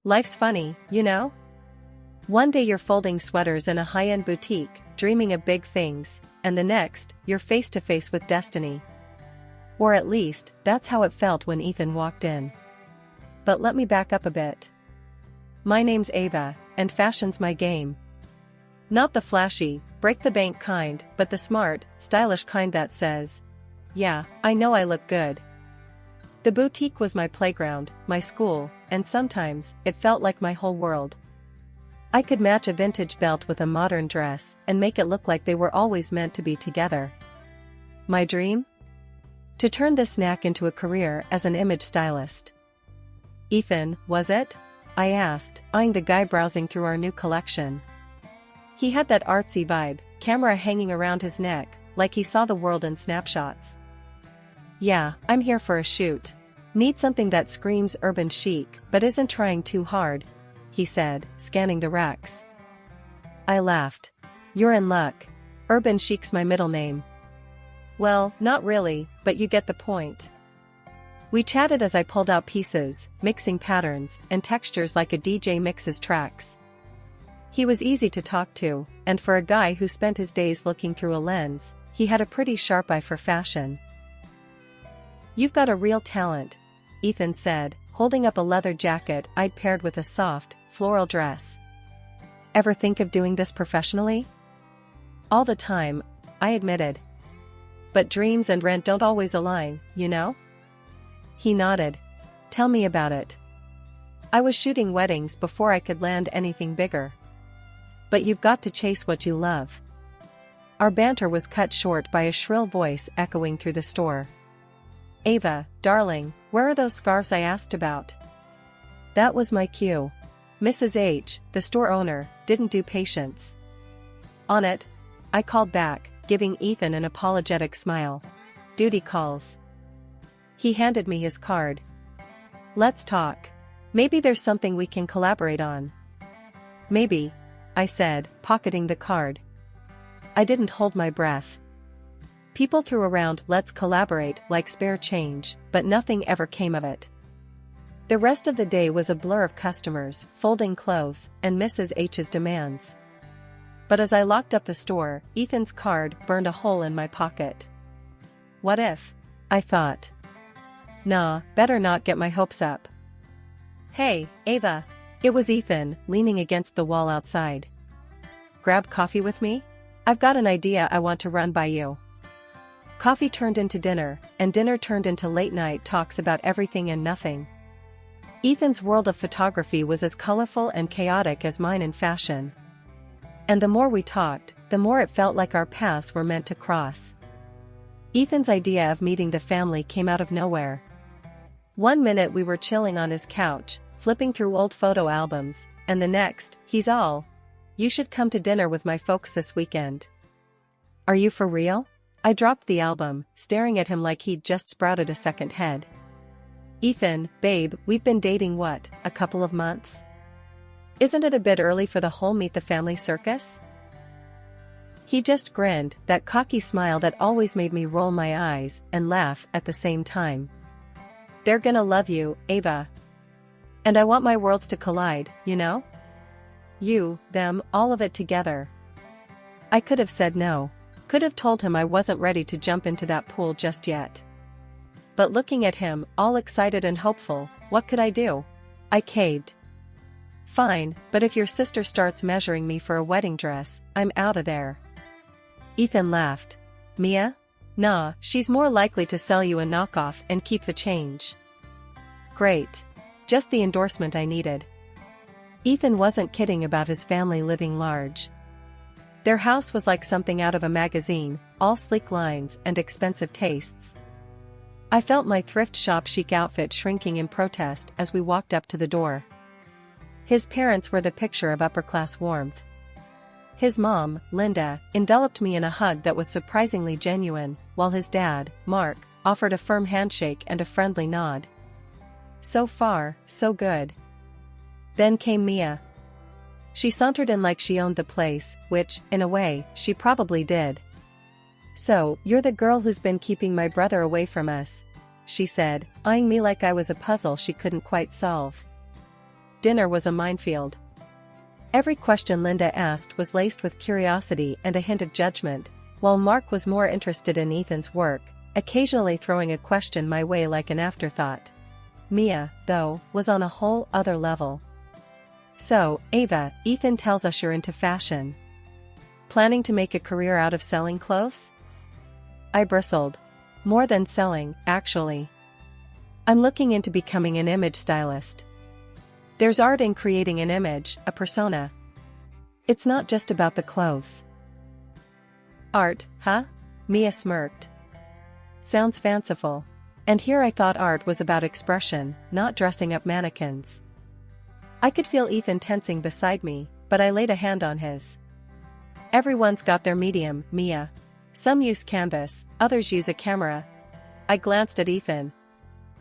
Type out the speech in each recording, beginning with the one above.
Life's funny, you know? One day you're folding sweaters in a high-end boutique, dreaming of big things, and the next, you're face to face with destiny. Or at least, that's how it felt when Ethan walked in. But let me back up a bit. My name's Ava, and fashion's my game. Not the flashy, break-the-bank kind, but the smart, stylish kind that says, "Yeah, I know I look good." The boutique was my playground, my school, and sometimes, it felt like my whole world. I could match a vintage belt with a modern dress and make it look like they were always meant to be together. My dream? To turn this knack into a career as an image stylist. Ethan, was it? I asked, eyeing the guy browsing through our new collection. He had that artsy vibe, camera hanging around his neck, like he saw the world in snapshots. "Yeah, I'm here for a shoot. Need something that screams urban chic but isn't trying too hard," he said, scanning the racks. I laughed. "You're in luck. Urban chic's my middle name." "Well, not really, but you get the point." We chatted as I pulled out pieces, mixing patterns and textures like a DJ mixes tracks. He was easy to talk to, and for a guy who spent his days looking through a lens, he had a pretty sharp eye for fashion. "You've got a real talent," Ethan said, holding up a leather jacket I'd paired with a soft, floral dress. "Ever think of doing this professionally?" "All the time," I admitted. "But dreams and rent don't always align, you know?" He nodded. "Tell me about it." "I was shooting weddings before I could land anything bigger." "But you've got to chase what you love." Our banter was cut short by a shrill voice echoing through the store. "Ava, darling, where are those scarves I asked about?" That was my cue. Mrs. H, the store owner, didn't do patience. "On it," I called back, giving Ethan an apologetic smile. "Duty calls." He handed me his card. "Let's talk. Maybe there's something we can collaborate on." "Maybe," I said, pocketing the card. I didn't hold my breath. People threw around "let's collaborate" like spare change, but nothing ever came of it. The rest of the day was a blur of customers, folding clothes, and Mrs. H's demands. But as I locked up the store, Ethan's card burned a hole in my pocket. What if? I thought. Nah, better not get my hopes up. "Hey, Ava." It was Ethan, leaning against the wall outside. "Grab coffee with me? I've got an idea I want to run by you." Coffee turned into dinner, and dinner turned into late-night talks about everything and nothing. Ethan's world of photography was as colorful and chaotic as mine in fashion. And the more we talked, the more it felt like our paths were meant to cross. Ethan's idea of meeting the family came out of nowhere. One minute we were chilling on his couch, flipping through old photo albums, and the next, he's all, "You should come to dinner with my folks this weekend." "Are you for real?" I dropped the album, staring at him like he'd just sprouted a second head. "Ethan, babe, we've been dating what, a couple of months? Isn't it a bit early for the whole meet the family circus?" He just grinned, that cocky smile that always made me roll my eyes and laugh at the same time. "They're gonna love you, Ava. And I want my worlds to collide, you know? You, them, all of it together." I could have said no. Could have told him I wasn't ready to jump into that pool just yet. But looking at him, all excited and hopeful, what could I do? I caved. "Fine, but if your sister starts measuring me for a wedding dress, I'm outta there." Ethan laughed. "Mia? Nah, she's more likely to sell you a knockoff and keep the change." Great. Just the endorsement I needed. Ethan wasn't kidding about his family living large. Their house was like something out of a magazine, all sleek lines and expensive tastes. I felt my thrift shop chic outfit shrinking in protest as we walked up to the door. His parents were the picture of upper-class warmth. His mom, Linda, enveloped me in a hug that was surprisingly genuine, while his dad, Mark, offered a firm handshake and a friendly nod. So far, so good. Then came Mia. She sauntered in like she owned the place, which, in a way, she probably did. "So, you're the girl who's been keeping my brother away from us," she said, eyeing me like I was a puzzle she couldn't quite solve. Dinner was a minefield. Every question Linda asked was laced with curiosity and a hint of judgment, while Mark was more interested in Ethan's work, occasionally throwing a question my way like an afterthought. Mia, though, was on a whole other level. "So, Ava, Ethan tells us you're into fashion. Planning to make a career out of selling clothes?" I bristled. "More than selling, actually. I'm looking into becoming an image stylist. There's art in creating an image, a persona. It's not just about the clothes." "Art, huh?" Mia smirked. "Sounds fanciful. And here I thought art was about expression, not dressing up mannequins." I could feel Ethan tensing beside me, but I laid a hand on his. "Everyone's got their medium, Mia. Some use canvas, others use a camera." I glanced at Ethan.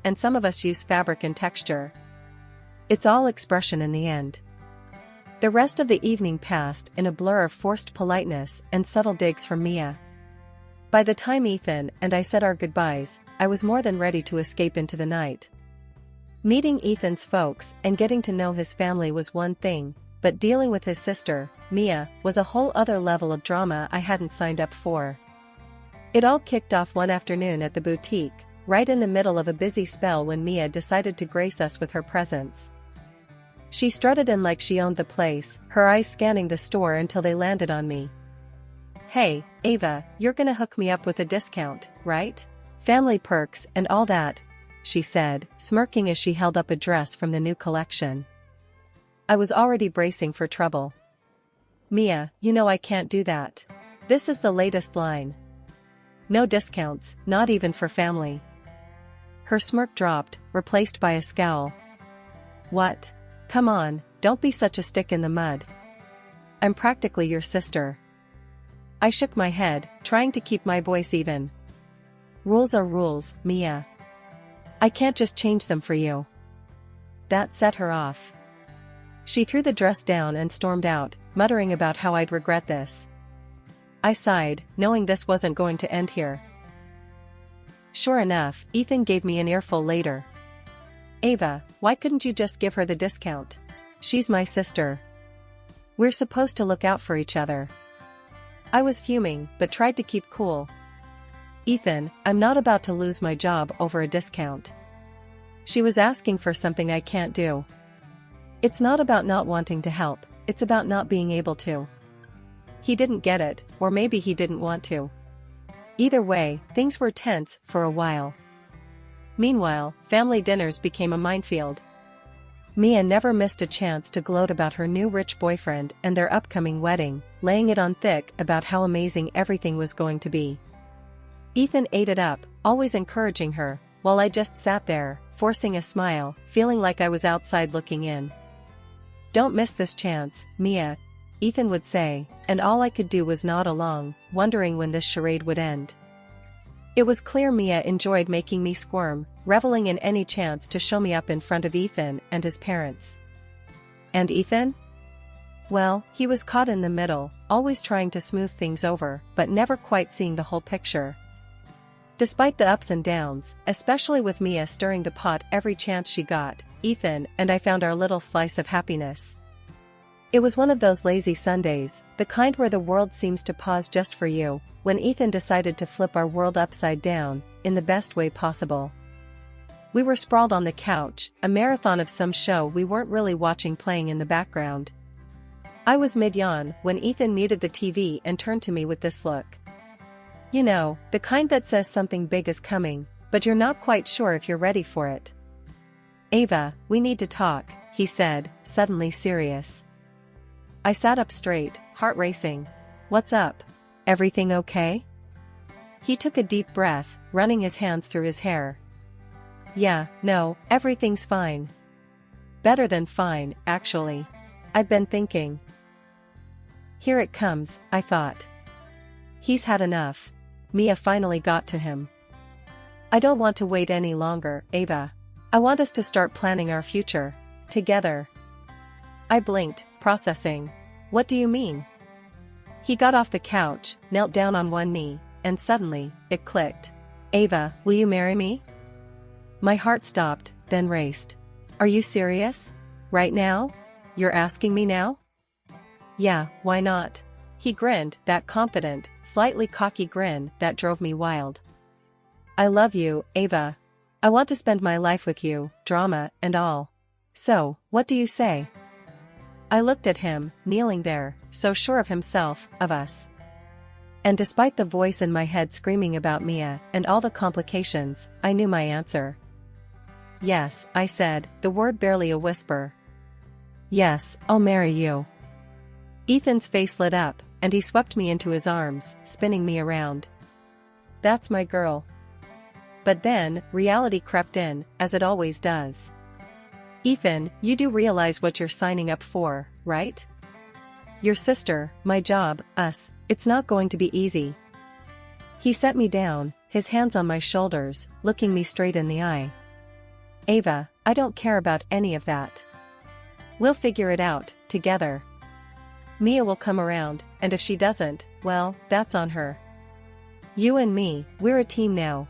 "And some of us use fabric and texture. It's all expression in the end." The rest of the evening passed in a blur of forced politeness and subtle digs from Mia. By the time Ethan and I said our goodbyes, I was more than ready to escape into the night. Meeting Ethan's folks and getting to know his family was one thing, but dealing with his sister, Mia, was a whole other level of drama I hadn't signed up for. It all kicked off one afternoon at the boutique, right in the middle of a busy spell when Mia decided to grace us with her presence. She strutted in like she owned the place, her eyes scanning the store until they landed on me. "Hey, Ava, you're gonna hook me up with a discount, right? Family perks and all that," she said, smirking as she held up a dress from the new collection. I was already bracing for trouble. "Mia, you know I can't do that. This is the latest line. No discounts, not even for family." Her smirk dropped, replaced by a scowl. "What? Come on, don't be such a stick in the mud. I'm practically your sister." I shook my head, trying to keep my voice even. "Rules are rules, Mia. I can't just change them for you." That set her off. She threw the dress down and stormed out, muttering about how I'd regret this. I sighed, knowing this wasn't going to end here. Sure enough, Ethan gave me an earful later. "Ava, why couldn't you just give her the discount? She's my sister. We're supposed to look out for each other." I was fuming, but tried to keep cool. "Ethan, I'm not about to lose my job over a discount. She was asking for something I can't do. It's not about not wanting to help, it's about not being able to." He didn't get it, or maybe he didn't want to. Either way, things were tense for a while. Meanwhile, family dinners became a minefield. Mia never missed a chance to gloat about her new rich boyfriend and their upcoming wedding, laying it on thick about how amazing everything was going to be. Ethan ate it up, always encouraging her, while I just sat there, forcing a smile, feeling like I was outside looking in. "Don't miss this chance, Mia," Ethan would say, and all I could do was nod along, wondering when this charade would end. It was clear Mia enjoyed making me squirm, reveling in any chance to show me up in front of Ethan and his parents. And Ethan? Well, he was caught in the middle, always trying to smooth things over, but never quite seeing the whole picture. Despite the ups and downs, especially with Mia stirring the pot every chance she got, Ethan and I found our little slice of happiness. It was one of those lazy Sundays, the kind where the world seems to pause just for you, when Ethan decided to flip our world upside down, in the best way possible. We were sprawled on the couch, a marathon of some show we weren't really watching playing in the background. I was mid-yawn when Ethan muted the TV and turned to me with this look. You know, the kind that says something big is coming, but you're not quite sure if you're ready for it. "Ava, we need to talk," he said, suddenly serious. I sat up straight, heart racing. "What's up? Everything okay?" He took a deep breath, running his hands through his hair. "Yeah, no, everything's fine. Better than fine, actually. I've been thinking." Here it comes, I thought. He's had enough. Mia finally got to him. "I don't want to wait any longer, Ava. I want us to start planning our future. Together." I blinked, processing. "What do you mean?" He got off the couch, knelt down on one knee, and suddenly, it clicked. "Ava, will you marry me?" My heart stopped, then raced. "Are you serious?" Right now? You're asking me now? Yeah, why not? He grinned, that confident, slightly cocky grin that drove me wild. I love you, Ava. I want to spend my life with you, drama and all. So, what do you say? I looked at him, kneeling there, so sure of himself, of us. And despite the voice in my head screaming about Mia and all the complications, I knew my answer. Yes, I said, the word barely a whisper. Yes, I'll marry you. Ethan's face lit up, and he swept me into his arms, spinning me around. That's my girl. But then, reality crept in, as it always does. Ethan, you do realize what you're signing up for, right? Your sister, my job, us, it's not going to be easy. He set me down, his hands on my shoulders, looking me straight in the eye. Ava, I don't care about any of that. We'll figure it out, together. Mia will come around, and if she doesn't, well, that's on her. You and me, we're a team now.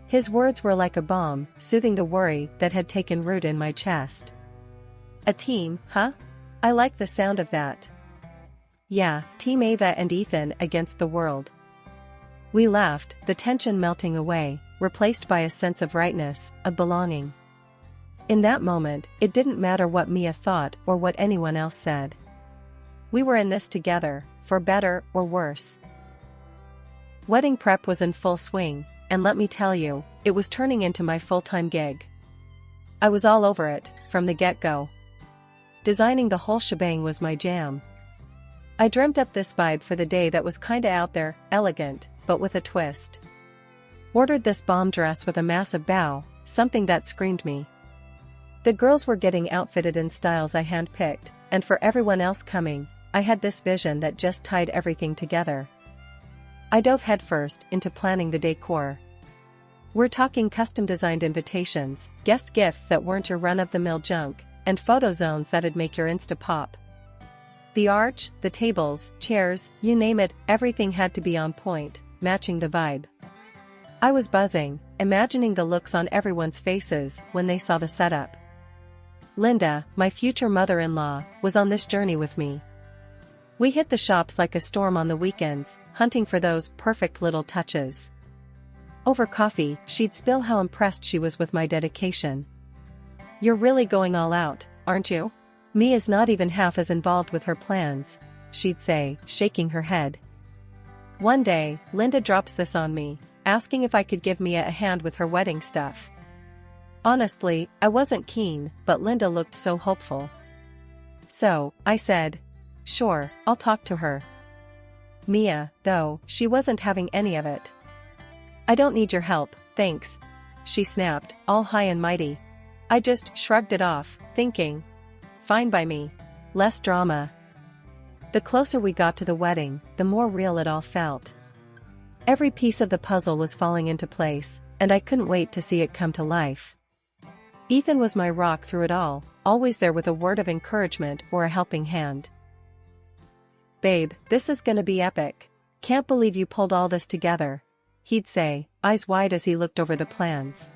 His words were like a balm, soothing the worry that had taken root in my chest. A team, huh? I like the sound of that. Yeah, Team Ava and Ethan against the world. We laughed, the tension melting away, replaced by a sense of rightness, of belonging. In that moment, it didn't matter what Mia thought or what anyone else said. We were in this together, for better or worse. Wedding prep was in full swing, and let me tell you, it was turning into my full-time gig. I was all over it, from the get-go. Designing the whole shebang was my jam. I dreamt up this vibe for the day that was kinda out there, elegant, but with a twist. Ordered this bomb dress with a massive bow, something that screamed me. The girls were getting outfitted in styles I handpicked, and for everyone else coming, I had this vision that just tied everything together. I dove headfirst into planning the decor. We're talking custom-designed invitations, guest gifts that weren't your run-of-the-mill junk, and photo zones that'd make your Insta pop. The arch, the tables, chairs, you name it, everything had to be on point, matching the vibe. I was buzzing, imagining the looks on everyone's faces when they saw the setup. Linda, my future mother-in-law, was on this journey with me. We hit the shops like a storm on the weekends, hunting for those perfect little touches. Over coffee, she'd spill how impressed she was with my dedication. You're really going all out, aren't you? Mia's not even half as involved with her plans, she'd say, shaking her head. One day, Linda drops this on me, asking if I could give Mia a hand with her wedding stuff. Honestly, I wasn't keen, but Linda looked so hopeful. So, I said, sure, I'll talk to her. Mia, though, she wasn't having any of it. I don't need your help, thanks, she snapped, all high and mighty. I just shrugged it off, thinking, fine by me. Less drama. The closer we got to the wedding, the more real it all felt. Every piece of the puzzle was falling into place, and I couldn't wait to see it come to life. Ethan was my rock through it all, always there with a word of encouragement or a helping hand. Babe, this is gonna be epic. Can't believe you pulled all this together, he'd say, eyes wide as he looked over the plans.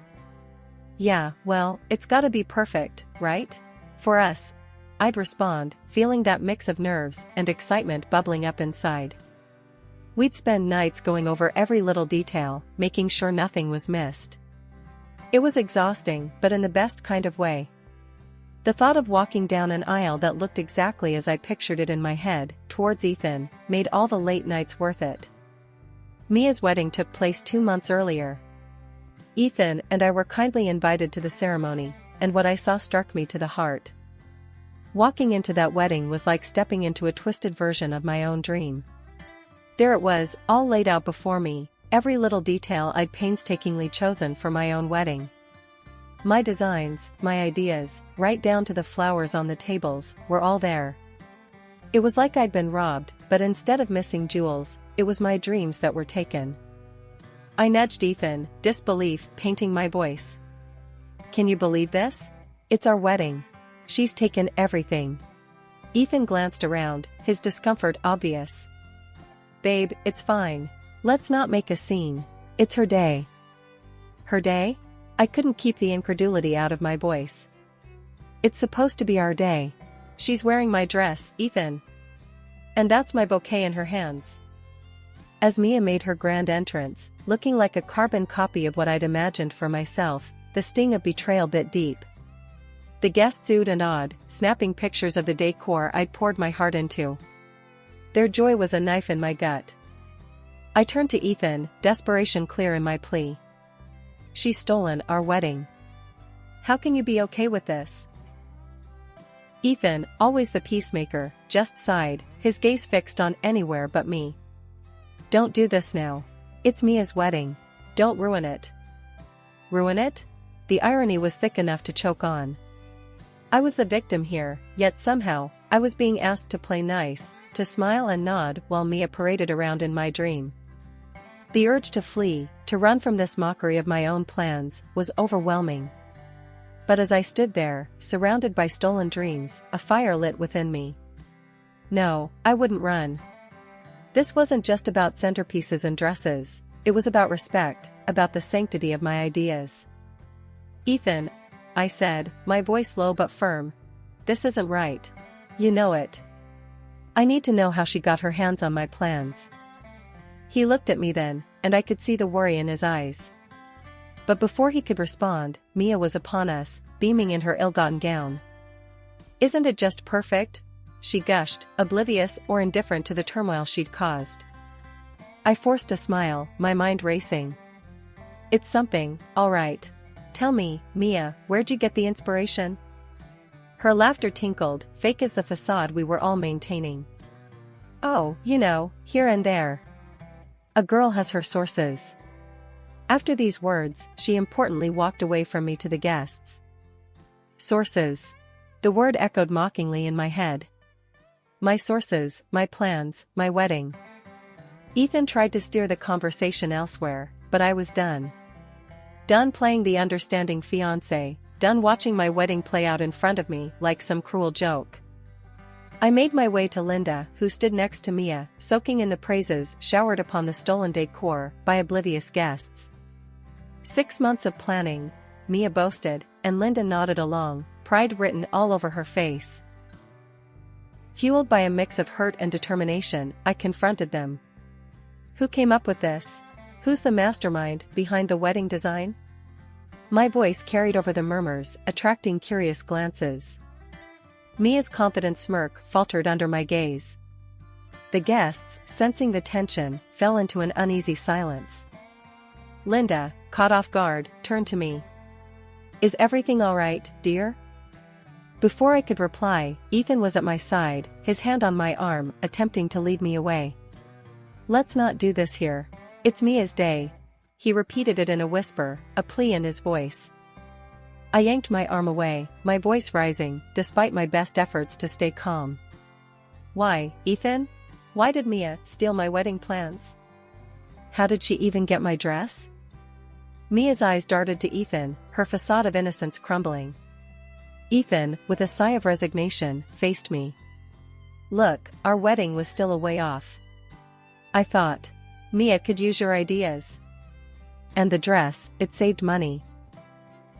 Yeah, well, it's gotta be perfect, right? For us, I'd respond, feeling that mix of nerves and excitement bubbling up inside. We'd spend nights going over every little detail, making sure nothing was missed. It was exhausting, but in the best kind of way. The thought of walking down an aisle that looked exactly as I pictured it in my head, towards Ethan, made all the late nights worth it. Mia's wedding took place 2 months earlier. Ethan and I were kindly invited to the ceremony, and what I saw struck me to the heart. Walking into that wedding was like stepping into a twisted version of my own dream. There it was, all laid out before me, every little detail I'd painstakingly chosen for my own wedding. My designs, my ideas, right down to the flowers on the tables, were all there. It was like I'd been robbed, but instead of missing jewels, it was my dreams that were taken. I nudged Ethan, disbelief painting my voice. Can you believe this? It's our wedding. She's taken everything. Ethan glanced around, his discomfort obvious. Babe, it's fine. Let's not make a scene. It's her day. Her day? I couldn't keep the incredulity out of my voice. It's supposed to be our day. She's wearing my dress, Ethan. And that's my bouquet in her hands. As Mia made her grand entrance, looking like a carbon copy of what I'd imagined for myself, the sting of betrayal bit deep. The guests oohed and awed, snapping pictures of the decor I'd poured my heart into. Their joy was a knife in my gut. I turned to Ethan, desperation clear in my plea. She's stolen our wedding. How can you be okay with this? Ethan, always the peacemaker, just sighed, his gaze fixed on anywhere but me. Don't do this now. It's Mia's wedding. Don't ruin it. Ruin it? The irony was thick enough to choke on. I was the victim here, yet somehow, I was being asked to play nice, to smile and nod while Mia paraded around in my dream. The urge to flee, to run from this mockery of my own plans, was overwhelming. But as I stood there, surrounded by stolen dreams, a fire lit within me. No, I wouldn't run. This wasn't just about centerpieces and dresses, it was about respect, about the sanctity of my ideas. Ethan, I said, my voice low but firm. This isn't right. You know it. I need to know how she got her hands on my plans. He looked at me then, and I could see the worry in his eyes. But before he could respond, Mia was upon us, beaming in her ill-gotten gown. Isn't it just perfect? She gushed, oblivious or indifferent to the turmoil she'd caused. I forced a smile, my mind racing. It's something, all right. Tell me, Mia, where'd you get the inspiration? Her laughter tinkled, fake as the facade we were all maintaining. Oh, you know, here and there. A girl has her sources. After these words, she importantly walked away from me to the guests. Sources. The word echoed mockingly in my head. My sources, my plans, my wedding. Ethan tried to steer the conversation elsewhere, but I was done. Done playing the understanding fiance, done watching my wedding play out in front of me like some cruel joke. I made my way to Linda, who stood next to Mia, soaking in the praises showered upon the stolen decor by oblivious guests. 6 months of planning, Mia boasted, and Linda nodded along, pride written all over her face. Fueled by a mix of hurt and determination, I confronted them. Who came up with this? Who's the mastermind behind the wedding design? My voice carried over the murmurs, attracting curious glances. Mia's confident smirk faltered under my gaze. The guests, sensing the tension, fell into an uneasy silence. Linda, caught off guard, turned to me. Is everything all right, dear? Before I could reply, Ethan was at my side, his hand on my arm, attempting to lead me away. Let's not do this here. It's Mia's day. He repeated it in a whisper, a plea in his voice. I yanked my arm away, my voice rising, despite my best efforts to stay calm. Why, Ethan? Why did Mia steal my wedding plans? How did she even get my dress? Mia's eyes darted to Ethan, her facade of innocence crumbling. Ethan, with a sigh of resignation, faced me. Look, our wedding was still a way off. I thought. Mia could use your ideas. And the dress, it saved money.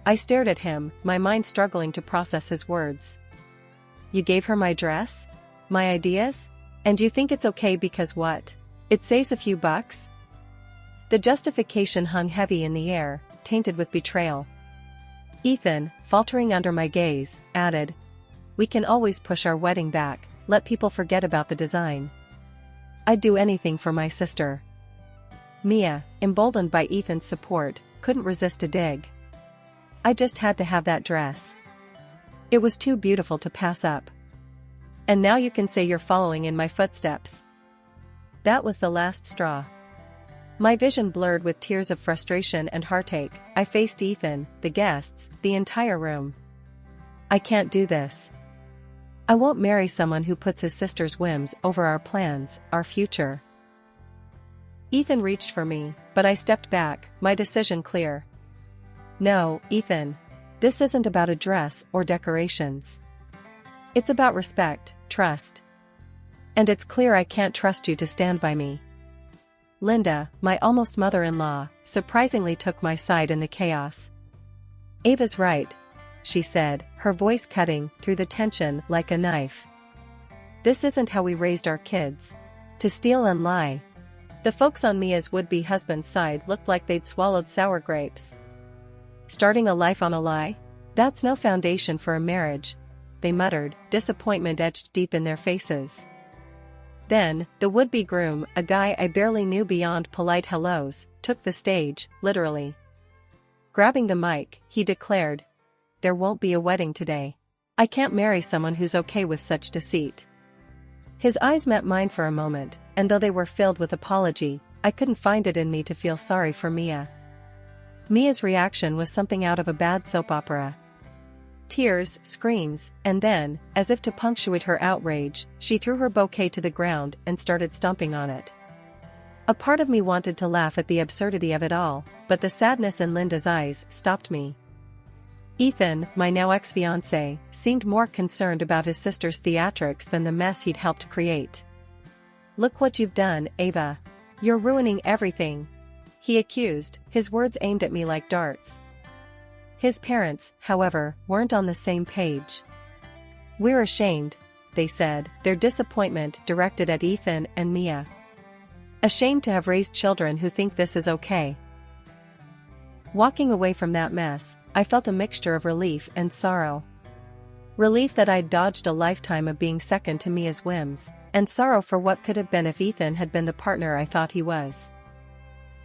I stared at him, my mind struggling to process his words. You gave her my dress? My ideas? And you think it's okay because what? It saves a few bucks? The justification hung heavy in the air, tainted with betrayal. Ethan, faltering under my gaze, added, we can always push our wedding back, let people forget about the design. I'd do anything for my sister. Mia, emboldened by Ethan's support, couldn't resist a dig. I just had to have that dress. It was too beautiful to pass up. And now you can say you're following in my footsteps. That was the last straw. My vision blurred with tears of frustration and heartache. I faced Ethan, the guests, the entire room. I can't do this. I won't marry someone who puts his sister's whims over our plans, our future. Ethan reached for me, but I stepped back, my decision clear. No, Ethan. This isn't about a dress or decorations. It's about respect, trust. And it's clear I can't trust you to stand by me. Linda, my almost mother-in-law, surprisingly took my side in the chaos. Ava's right. she said, her voice cutting through the tension like a knife. This isn't how we raised our kids. To steal and lie. The folks on Mia's would-be husband's side looked like they'd swallowed sour grapes. Starting a life on a lie? That's no foundation for a marriage, they muttered, disappointment etched deep in their faces. Then, the would-be groom, a guy I barely knew beyond polite hellos, took the stage, literally. Grabbing the mic, he declared, "There won't be a wedding today. I can't marry someone who's okay with such deceit." His eyes met mine for a moment, and though they were filled with apology, I couldn't find it in me to feel sorry for Mia. Mia's reaction was something out of a bad soap opera. Tears, screams, and then, as if to punctuate her outrage, she threw her bouquet to the ground and started stomping on it. A part of me wanted to laugh at the absurdity of it all, but the sadness in Linda's eyes stopped me. Ethan, my now ex-fiance, seemed more concerned about his sister's theatrics than the mess he'd helped create. "Look what you've done, Ava. You're ruining everything," he accused, his words aimed at me like darts. His parents, however, weren't on the same page. "We're ashamed," they said, their disappointment directed at Ethan and Mia. "Ashamed to have raised children who think this is okay." Walking away from that mess, I felt a mixture of relief and sorrow. Relief that I'd dodged a lifetime of being second to Mia's whims, and sorrow for what could have been if Ethan had been the partner I thought he was.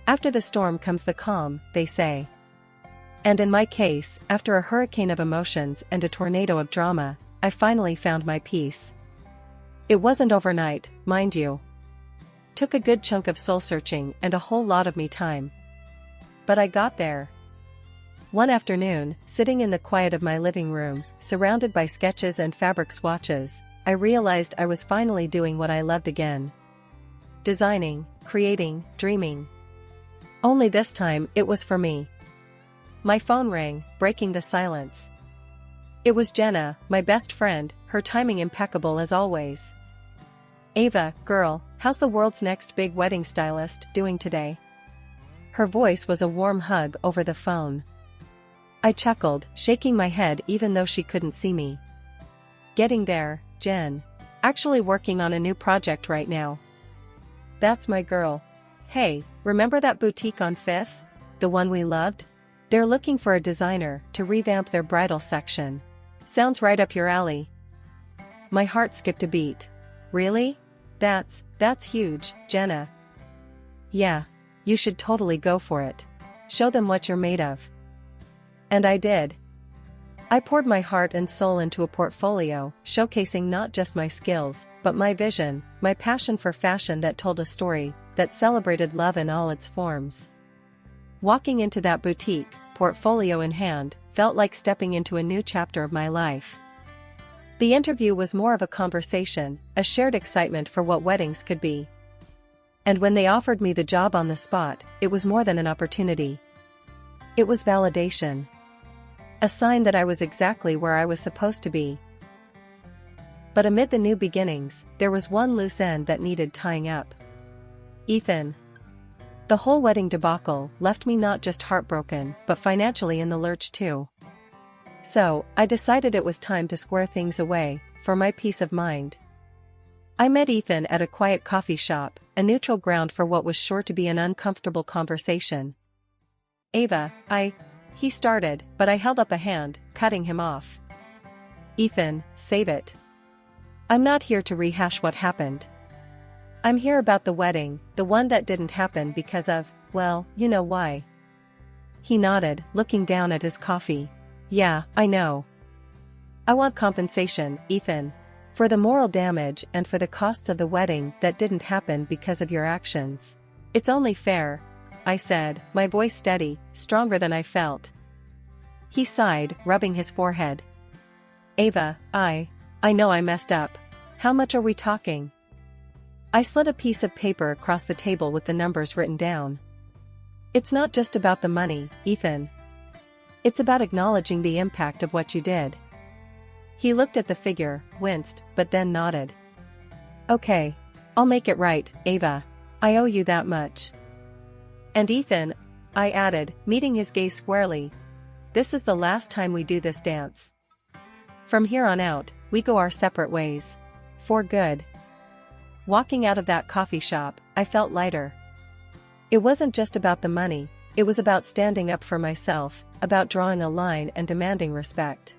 After the storm comes the calm, they say. And in my case, after a hurricane of emotions and a tornado of drama, I finally found my peace. It wasn't overnight, mind you. Took a good chunk of soul-searching and a whole lot of me time. But I got there. One afternoon, sitting in the quiet of my living room, surrounded by sketches and fabric swatches, I realized I was finally doing what I loved again. Designing, creating, dreaming. Only this time, it was for me. My phone rang, breaking the silence. It was Jenna, my best friend, her timing impeccable as always. "Ava, girl, how's the world's next big wedding stylist doing today?" Her voice was a warm hug over the phone. I chuckled, shaking my head even though she couldn't see me. "Getting there, Jen. Actually working on a new project right now." "That's my girl. Hey, remember that boutique on 5th? The one we loved? They're looking for a designer to revamp their bridal section. Sounds right up your alley." My heart skipped a beat. "Really? That's huge, Jenna." "Yeah. You should totally go for it. Show them what you're made of." And I did. I poured my heart and soul into a portfolio, showcasing not just my skills, but my vision, my passion for fashion that told a story, that celebrated love in all its forms. Walking into that boutique, portfolio in hand, felt like stepping into a new chapter of my life. The interview was more of a conversation, a shared excitement for what weddings could be. And when they offered me the job on the spot, it was more than an opportunity. It was validation. A sign that I was exactly where I was supposed to be. But amid the new beginnings, there was one loose end that needed tying up. Ethan. The whole wedding debacle left me not just heartbroken, but financially in the lurch too. So, I decided it was time to square things away, for my peace of mind. I met Ethan at a quiet coffee shop, a neutral ground for what was sure to be an uncomfortable conversation. "Ava, he started, but I held up a hand, cutting him off. "Ethan, save it. I'm not here to rehash what happened. I'm here about the wedding, the one that didn't happen because of, well, you know why." He nodded, looking down at his coffee. "Yeah, I know. I want compensation, Ethan. For the moral damage and for the costs of the wedding that didn't happen because of your actions. It's only fair," I said, my voice steady, stronger than I felt. He sighed, rubbing his forehead. "Ava, I know I messed up. How much are we talking?" I slid a piece of paper across the table with the numbers written down. "It's not just about the money, Ethan. It's about acknowledging the impact of what you did." He looked at the figure, winced, but then nodded. "Okay. I'll make it right, Ava. I owe you that much." "And Ethan," I added, meeting his gaze squarely, this is the last time we do this dance. From here on out, we go our separate ways. For good. Walking out of that coffee shop, I felt lighter. It wasn't just about the money, it was about standing up for myself, about drawing a line and demanding respect.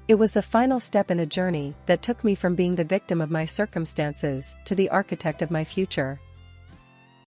It was the final step in a journey that took me from being the victim of my circumstances to the architect of my future.